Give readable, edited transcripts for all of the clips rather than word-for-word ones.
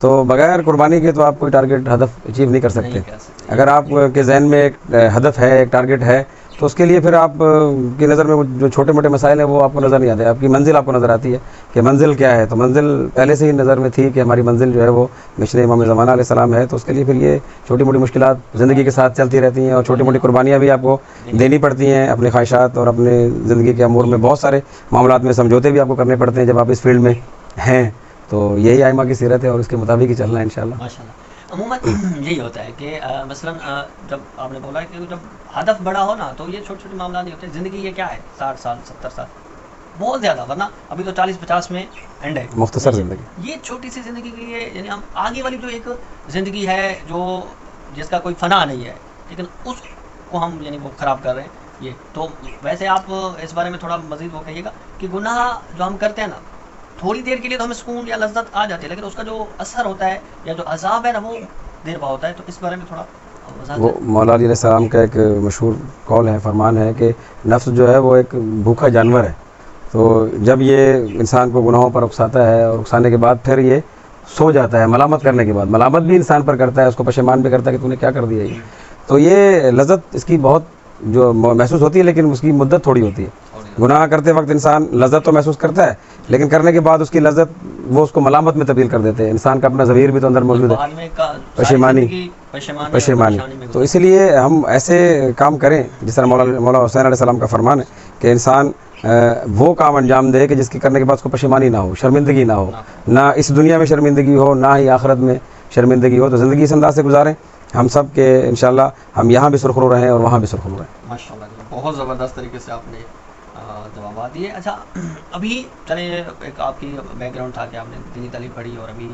تو بغیر قربانی کے تو آپ کوئی ٹارگیٹ ہدف اچیو نہیں کر سکتے. اگر آپ کے ذہن میں ایک ہدف ہے, ایک ٹارگیٹ ہے, تو اس کے لیے پھر آپ کی نظر میں جو چھوٹے موٹے مسائل ہیں وہ آپ کو نظر نہیں آتے, آپ کی منزل آپ کو نظر آتی ہے کہ منزل کیا ہے. تو منزل پہلے سے ہی نظر میں تھی کہ ہماری منزل جو ہے وہ مشن امام زمانہ علیہ السلام ہے. تو اس کے لیے پھر یہ چھوٹی موٹی مشکلات زندگی کے ساتھ چلتی رہتی ہیں, اور چھوٹی موٹی قربانیاں بھی آپ کو دینی پڑتی ہیں اپنے خواہشات اور اپنے زندگی کے امور میں. بہت سارے معاملات میں سمجھوتے بھی آپ کو کرنے پڑتے ہیں جب آپ اس فیلڈ میں ہیں. تو یہی ائمہ کی سیرت ہے اور اس کے مطابق ہی چلنا ہے انشاءاللہ. ماشاءاللہ. عموماً یہی ہوتا ہے کہ مثلاً جب آپ نے بولا کہ جب ہدف بڑا ہو نا تو یہ چھوٹے چھوٹے معاملات نہیں ہوتے. زندگی یہ کیا ہے 60 سال 70 سال بہت زیادہ, ورنہ ابھی تو 40-50 میں اینڈ ہے, مختصر زندگی. یہ چھوٹی سی زندگی کے لیے یعنی ہم آگے والی جو ایک زندگی ہے جو جس کا کوئی فنا نہیں ہے, لیکن اس کو ہم یعنی وہ خراب کر رہے ہیں. یہ تو ویسے آپ اس بارے میں تھوڑا مزید وہ کہیے گا کہ گناہ جو ہم کرتے ہیں نا تھوڑی دیر کے لیے تو ہمیں سکون یا لذت آ جاتی ہے, لیکن اس کا جو اثر ہوتا ہے یا جو عذاب ہے نا وہ دیر بعد ہوتا ہے. تو اس بارے میں تھوڑا وہ مولا علی علیہ السلام کا ایک مشہور قول ہے, فرمان ہے کہ نفس جو ہے وہ ایک بھوکا جانور ہے. تو جب یہ انسان کو گناہوں پر اکساتا ہے اور اکسانے کے بعد پھر یہ سو جاتا ہے ملامت کرنے کے بعد, ملامت بھی انسان پر کرتا ہے, اس کو پشیمان بھی کرتا ہے کہ تو نے کیا کر دیا یہ. تو یہ لذت اس کی بہت جو محسوس ہوتی ہے, لیکن اس کی مدت تھوڑی ہوتی ہے. گناہ کرتے وقت انسان لذت تو محسوس کرتا ہے, لیکن کرنے کے بعد اس کی لذت وہ اس کو ملامت میں تبدیل کر دیتے ہیں. انسان کا اپنا ضمیر بھی تو اندر موجود ہے, پشیمانی. تو اسی لیے ہم ایسے کام کریں جس طرح مولا حسین علیہ السلام کا فرمان ہے کہ انسان وہ کام انجام دے کہ جس کے کرنے کے بعد اس کو پشیمانی نہ ہو, شرمندگی نہ ہو, نہ اس دنیا میں شرمندگی ہو نہ ہی آخرت میں شرمندگی ہو. تو زندگی اس انداز سے گزاریں ہم سب کے انشاءاللہ ہم یہاں بھی سرخرو رہیں اور وہاں بھی سرخرو رہیں. ماشاءاللہ بہت زبردست طریقے سے آپ نے جوابات دیے. اچھا ابھی چلیں ایک آپ کی بیک گراؤنڈ تھا کہ آپ نے دینی تعلیم پڑھی اور ابھی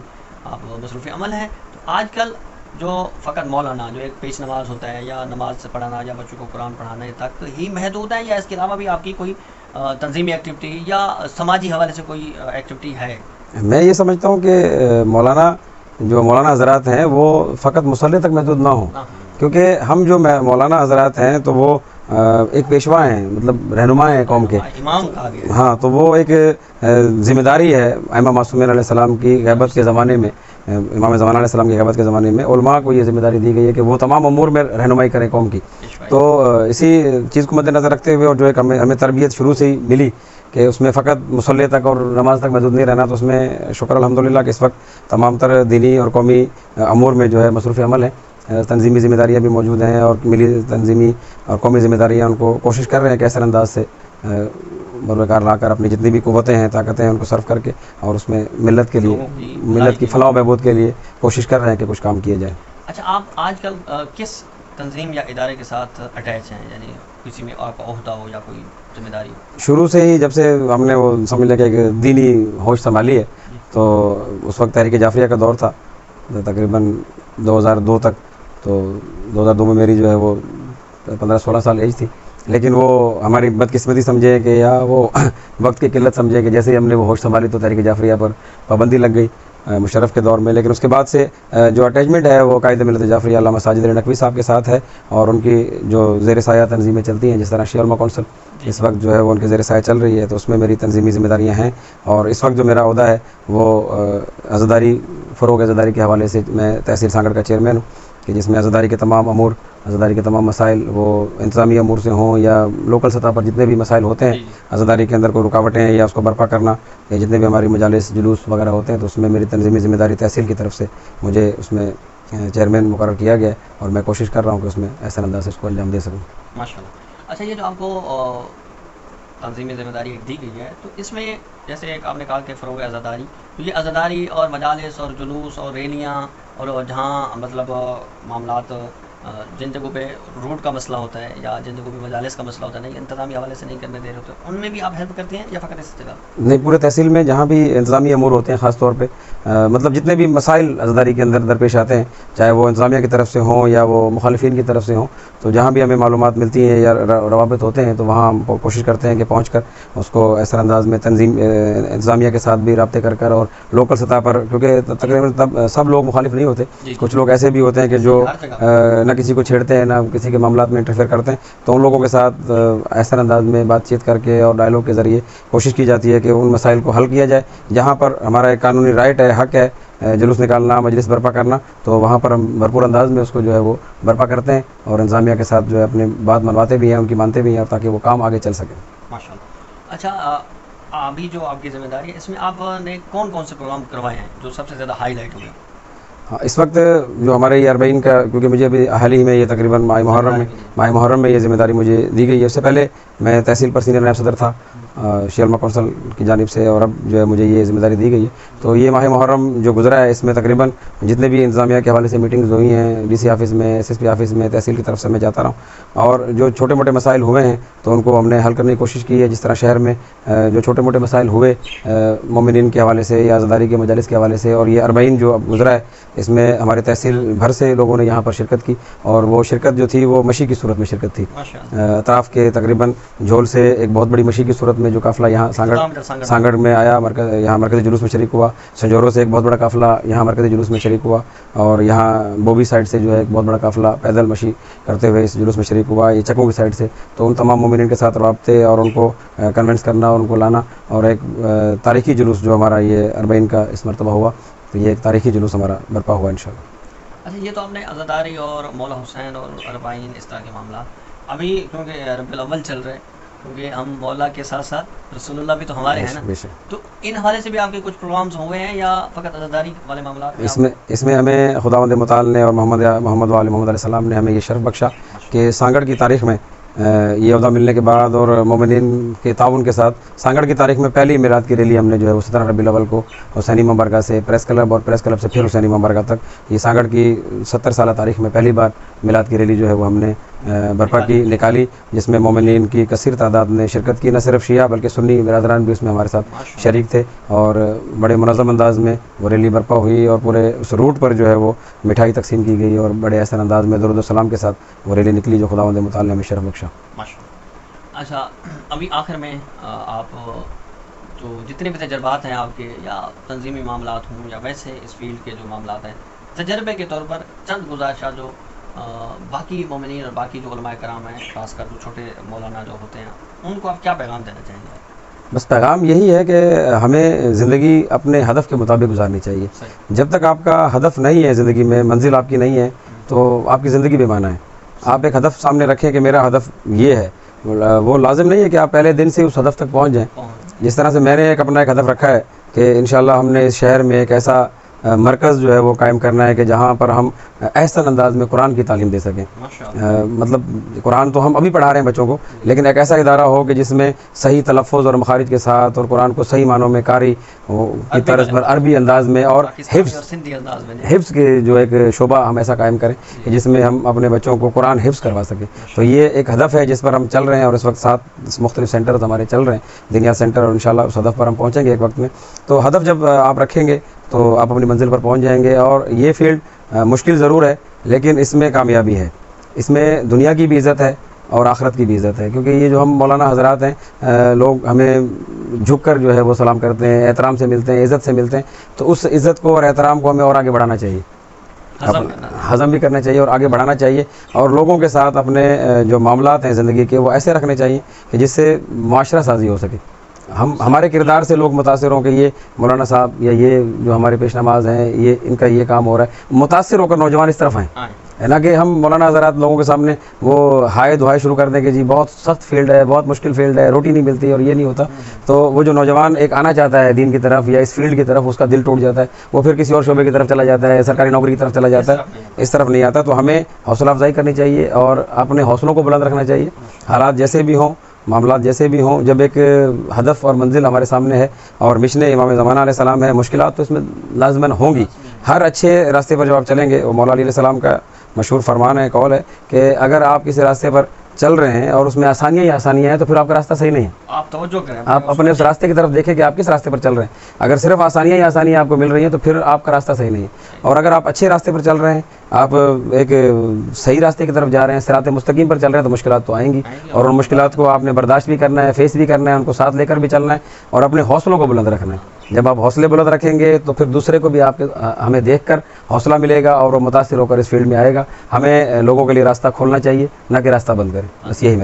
آپ مصروف عمل ہیں. تو آج کل جو فقط مولانا جو ایک پیش نماز ہوتا ہے یا نماز سے پڑھانا یا بچوں کو قرآن پڑھانے تک ہی محدود ہے, یا اس کے علاوہ بھی آپ کی کوئی تنظیمی ایکٹیویٹی یا سماجی حوالے سے کوئی ایکٹیویٹی ہے؟ میں یہ سمجھتا ہوں کہ مولانا حضرات ہیں وہ فقط مصلی تک محدود نہ ہوں, کیونکہ ہم جو مولانا حضرات ہیں تو وہ ایک پیشوا ہیں, مطلب رہنما ہیں قوم کے. ہاں, تو وہ ایک ذمہ داری ہے ائمہ معصومین علیہ السلام کی غیبت کے زمانے میں, امام زمانہ علیہ السلام کی غیبت کے زمانے میں علماء کو یہ ذمہ داری دی گئی ہے کہ وہ تمام امور میں رہنمائی کریں قوم کی. تو اسی چیز کو مد نظر رکھتے ہوئے اور جو ایک ہمیں تربیت شروع سے ہی ملی کہ اس میں فقط مصلی تک اور نماز تک محدود نہیں رہنا, تو اس میں شکر الحمدللہ کہ اس وقت تمام تر دینی اور قومی امور میں جو ہے مصروف عمل ہیں. تنظیمی ذمہ داریاں بھی موجود ہیں اور ملی تنظیمی اور قومی ذمہ داریاں ان کو کوشش کر رہے ہیں کہ اثر انداز سے بروکار لا کر اپنی جتنی بھی قوتیں ہیں طاقتیں ہیں ان کو صرف کر کے اور اس میں ملت کے لیے ملت کی فلاح و بہبود کے لیے کوشش کر رہے ہیں کہ کچھ کام کیے جائیں. اچھا آپ آج کل کس تنظیم یا ادارے کے ساتھ اٹیچ ہیں, یعنی کسی میں آپ کا عہدہ ہو یا کوئی ذمہ داری؟ شروع سے ہی جب سے ہم نے وہ سمجھ لیا کہ دینی ہوش سنبھالی ہے تو اس وقت تحریک جعفریہ کا دور تھا تقریباً 2002 تک. تو 2002 میں میری جو ہے وہ 15-16 سال ایج تھی, لیکن وہ ہماری بدقسمتی سمجھے کہ یا وہ وقت کی قلت سمجھے کہ جیسے ہی ہم نے وہ ہوش سنبھالی تو تحریک جعفریہ پر پابندی لگ گئی مشرف کے دور میں. لیکن اس کے بعد سے جو اٹیچمنٹ ہے وہ قائد ملت جعفریہ علامہ ساجد علی نقوی صاحب کے ساتھ ہے, اور ان کی جو زیر سایہ تنظیمیں چلتی ہیں جس طرح شیعہ علماء کونسل اس وقت جو ہے وہ ان کے زیر سایہ چل رہی ہے, تو اس میں میری تنظیمی ذمہ داریاں ہیں. اور اس وقت جو میرا عہدہ ہے وہ عزاداری فروغ عزاداری کے حوالے سے میں تحصیل سانگڑ کا چیئرمین ہوں, کہ جس میں عزاداری کے تمام امور عزاداری کے تمام مسائل وہ انتظامی امور سے ہوں یا لوکل سطح پر جتنے بھی مسائل ہوتے ہیں عزاداری کے اندر کوئی رکاوٹیں ہیں یا اس کو برپا کرنا یا جتنے بھی ہماری مجالس جلوس وغیرہ ہوتے ہیں, تو اس میں میری تنظیمی ذمہ داری تحصیل کی طرف سے مجھے اس میں چیئرمین مقرر کیا گیا ہے, اور میں کوشش کر رہا ہوں کہ اس میں احسن انداز سے اس کو انجام دے سکوں. ماشاءاللہ. اچھا یہ جو آپ کو تنظیمی ذمہ داری دی گئی ہے تو اس میں جیسے ایک آپ نے کہا کہ فروغ عزاداری, تو یہ عزاداری اور مجالس اور جلوس اور ریلیاں اور جہاں مطلب معاملات جن جگہوں پہ روڈ کا مسئلہ ہوتا ہے یا جن جگہوں پہ مجالس کا مسئلہ ہوتا ہے نہیں انتظامی حوالے سے نہیں کرنے دے رہے ہوتے, ان میں بھی آپ ہیلپ کرتے ہیں یا فقط اس جگہ؟ نہیں, پورے تحصیل میں جہاں بھی انتظامی امور ہوتے ہیں خاص طور پہ مطلب جتنے بھی مسائل عزاداری کے اندر درپیش آتے ہیں چاہے وہ انتظامیہ کی طرف سے ہوں یا وہ مخالفین کی طرف سے ہوں, تو جہاں بھی ہمیں معلومات ملتی ہیں یا روابط ہوتے ہیں تو وہاں ہم کوشش کرتے ہیں کہ پہنچ کر اس کو اثر انداز میں انتظامیہ کے ساتھ بھی رابطے کر اور لوکل سطح پر, کیونکہ تقریباً سب لوگ مخالف نہیں ہوتے, کچھ لوگ ایسے بھی ہوتے ہیں کہ جو نہ کسی کو چھیڑتے ہیں نہ کسی کے معاملات میں انٹرفیئر کرتے ہیں, تو ان لوگوں کے ساتھ احسن انداز میں بات چیت کر کے اور ڈائلاگ کے ذریعے کوشش کی جاتی ہے کہ ان مسائل کو حل کیا جائے. جہاں پر ہمارا ایک قانونی رائٹ ہے, حق ہے جلوس نکالنا, مجلس برپا کرنا, تو وہاں پر ہم بھرپور انداز میں اس کو جو ہے وہ برپا کرتے ہیں اور انتظامیہ کے ساتھ جو ہے اپنی بات منواتے بھی ہیں, ان کی مانتے بھی ہیں, اور تاکہ وہ کام آگے چل سکے. ماشاء اللہ. اچھا, ابھی جو آپ کی ذمہ داری ہے اس میں آپ نے کون کون سے پروگرام کروائے ہیں جو سب سے زیادہ ہائی لائٹ ہوئے؟ ہاں, اس وقت جو ہمارے یہ 40 کا, کیونکہ مجھے ابھی حال ہی میں یہ تقریباً ماہ محرم میں یہ ذمہ داری مجھے دی گئی ہے. اس سے پہلے میں تحصیل پر سینئر نائب صدر تھا شیرما کونسل کی جانب سے, اور اب جو ہے مجھے یہ ذمہ داری دی گئی ہے. تو یہ ماہ محرم جو گزرا ہے اس میں تقریباً جتنے بھی انتظامیہ کے حوالے سے میٹنگز ہوئی ہیں, ڈی سی آفس میں, ایس ایس پی آفس میں, تحصیل کی طرف سے میں جاتا رہا ہوں, اور جو چھوٹے موٹے مسائل ہوئے ہیں تو ان کو ہم نے حل کرنے کی کوشش کی ہے. جس طرح شہر میں جو چھوٹے موٹے مسائل ہوئے مومنین کے حوالے سے یا عزاداری کے مجالس کے حوالے سے, اور یہ 40 جو اب گزرا ہے اس میں ہمارے تحصیل بھر سے لوگوں نے یہاں پر شرکت کی, اور وہ شرکت جو تھی وہ مشی کی صورت میں شرکت تھی. اطراف کے تقریباً جھول سے ایک بہت بڑی مشی کی صورت میں جو قافلہ یہاں سانگڑ میں آیا, یہاں مرکزی جلوس میں شریک ہوا. سنجوروں سے ایک بہت بڑا قافلہ یہاں مرکزی جلوس میں شریک ہوا, اور یہاں بوبی سائڈ سے جو ہے ایک بہت بڑا قافلہ پیدل مشی کرتے ہوئے اس جلوس میں شریک ہوا, یہ چکوں کی سائڈ سے. تو ان تمام مومنین کے ساتھ رابطے اور ان کو کنونس کرنا اور ان کو لانا, اور ایک تاریخی جلوس جو ہمارا یہ 40 کا اس مرتبہ ہوا, تو یہ ایک تاریخی جلوس ہمارا برپا ہوا انشاءاللہ. اچھا, یہ تو آپ نے عزاداری اور مولا حسین اور 40 اس طرح کے معاملات, ابھی کیونکہ ربیع الاول چل رہے, کیونکہ ہم مولا کے ساتھ ساتھ رسول اللہ بھی تو ہمارے ہیں نا, تو ان حوالے سے بھی آپ کے کچھ پروگرامز ہوئے ہیں یا فقط عزاداری والے معاملات؟ اس میں ہمیں خداوند متعال نے اور محمد وآل محمد علیہ السلام نے ہمیں یہ شرف بخشا کہ سانگڑ کی تاریخ میں یہ عہدہ ملنے کے بعد اور مومنین کے تعاون کے ساتھ سانگڑ کی تاریخ میں پہلی میلاد کی ریلی ہم نے جو ہے وہ 17 ربیع الاول کو حسینی امام بارگاہ سے پریس کلب, اور پریس کلب سے پھر حسینی امام بارگاہ تک, یہ سانگڑ کی 70 سالہ تاریخ میں پہلی بار میلاد کی ریلی جو ہے وہ ہم نے برپا کی, نکالی, جس میں مومنین کی کثیر تعداد نے شرکت کی. نہ صرف شیعہ بلکہ سنی برادران بھی اس میں ہمارے ساتھ شریک تھے, اور بڑے منظم انداز میں وہ ریلی برپا ہوئی, اور پورے اس روٹ پر جو ہے وہ مٹھائی تقسیم کی گئی, اور بڑے احسن انداز میں درود و سلام کے ساتھ وہ ریلی نکلی جو خداوند متعال نے ہمیں شرف بخشا. اچھا, ابھی آخر میں آپ جو جتنے بھی تجربات ہیں آپ کے, یا تنظیمی معاملات ہوں یا ویسے اس فیلڈ کے جو معاملات ہیں, تجربے کے طور پر چند گزارشات جو باقی مومنین اور باقی جو علماء کرام ہیں, خاص کر جو چھوٹے مولانا جو ہوتے ہیں, ان کو آپ کیا پیغام دینا چاہیں گے؟ بس پیغام یہی ہے کہ ہمیں زندگی اپنے ہدف کے مطابق گزارنی چاہیے. جب تک آپ کا ہدف نہیں ہے زندگی میں, منزل آپ کی نہیں ہے, تو آپ کی زندگی بے معنی ہے. آپ ایک ہدف سامنے رکھیں کہ میرا ہدف یہ ہے, وہ لازم نہیں ہے کہ آپ پہلے دن سے اس ہدف تک پہنچ جائیں. جس طرح سے میں نے اپنا ایک ہدف رکھا ہے کہ انشاءاللہ ہم نے اس شہر میں ایک ایسا مرکز جو ہے وہ قائم کرنا ہے کہ جہاں پر ہم احسن انداز میں قرآن کی تعلیم دے سکیں. مطلب قرآن تو ہم ابھی پڑھا رہے ہیں بچوں کو, لیکن ایک ایسا ادارہ ہو کہ جس میں صحیح تلفظ اور مخارج کے ساتھ, اور قرآن کو صحیح معنوں میں قاری کی طرز پر عربی انداز میں اور حفظ کے جو ایک شعبہ ہم ایسا قائم کریں کہ جس میں ہم اپنے بچوں کو قرآن حفظ کروا سکیں. تو یہ ایک ہدف ہے جس پر ہم چل رہے ہیں, اور اس وقت 7 مختلف سینٹرز ہمارے چل رہے ہیں, دنیا سینٹر, اور انشاءاللہ اس ہدف پر ہم پہنچیں گے ایک وقت میں. تو ہدف جب آپ رکھیں گے تو آپ اپنی منزل پر پہنچ جائیں گے. اور یہ فیلڈ مشکل ضرور ہے, لیکن اس میں کامیابی ہے. اس میں دنیا کی بھی عزت ہے اور آخرت کی بھی عزت ہے, کیونکہ یہ جو ہم مولانا حضرات ہیں, لوگ ہمیں جھک کر جو ہے وہ سلام کرتے ہیں, احترام سے ملتے ہیں, عزت سے ملتے ہیں. تو اس عزت کو اور احترام کو ہمیں اور آگے بڑھانا چاہیے, ہضم بھی کرنا چاہیے اور آگے بڑھانا چاہیے. اور لوگوں کے ساتھ اپنے جو معاملات ہیں زندگی کے وہ ایسے رکھنے چاہیے کہ جس سے معاشرہ سازی ہو سکے. ہمارے کردار سے لوگ متاثر ہوں کہ یہ مولانا صاحب یا یہ جو ہمارے پیش نماز ہیں, یہ ان کا یہ کام ہو رہا ہے, متاثر ہو کر نوجوان اس طرف آئیں. ہے نا کہ ہم مولانا حضرات لوگوں کے سامنے وہ ہائے دعائیں شروع کر دیں کہ جی بہت سخت فیلڈ ہے, بہت مشکل فیلڈ ہے, روٹی نہیں ملتی اور یہ نہیں ہوتا. تو وہ جو نوجوان ایک آنا چاہتا ہے دین کی طرف یا اس فیلڈ کی طرف, اس کا دل ٹوٹ جاتا ہے, وہ پھر کسی اور شعبے کی طرف چلا جاتا ہے, سرکاری نوکری کی طرف چلا جاتا ہے, اس طرف نہیں آتا. تو ہمیں حوصلہ افزائی کرنی چاہیے اور اپنے حوصلوں کو بلند رکھنا چاہیے. حالات جیسے بھی ہوں, معاملات جیسے بھی ہوں, جب ایک ہدف اور منزل ہمارے سامنے ہے اور مشن امام زمانہ علیہ السلام ہے, مشکلات تو اس میں لازماً ہوں گی. ہر اچھے راستے پر جب آپ چلیں گے, وہ مولا علی علیہ السلام کا مشہور فرمان ہے, قول ہے کہ اگر آپ کسی راستے پر چل رہے ہیں اور اس میں آسانیاں ہی آسانیاں ہیں تو پھر آپ کا راستہ صحیح نہیں ہے. آپ توجہ کریں, آپ اپنے اس راستے کی طرف دیکھیں کہ آپ کس راستے پر چل رہے ہیں. اگر صرف آسانیاں ہی آسانیاں آپ کو مل رہی ہیں تو پھر آپ کا راستہ صحیح نہیں ہے. اور اگر آپ اچھے راستے پر چل رہے ہیں, آپ ایک صحیح راستے کی طرف جا رہے ہیں, صراط مستقیم پر چل رہے ہیں, تو مشکلات تو آئیں گی, اور ان مشکلات کو آپ نے برداشت بھی کرنا ہے, فیس بھی کرنا ہے, ان کو ساتھ لے کر بھی چلنا ہے, اور اپنے حوصلوں کو بلند رکھنا ہے. جب آپ حوصلے بلند رکھیں گے تو پھر دوسرے کو بھی آپ کے ہمیں دیکھ کر حوصلہ ملے گا اور وہ متاثر ہو کر اس فیلڈ میں آئے گا. ہمیں لوگوں کے لیے راستہ کھولنا چاہیے, نہ کہ راستہ بند کریں. بس یہی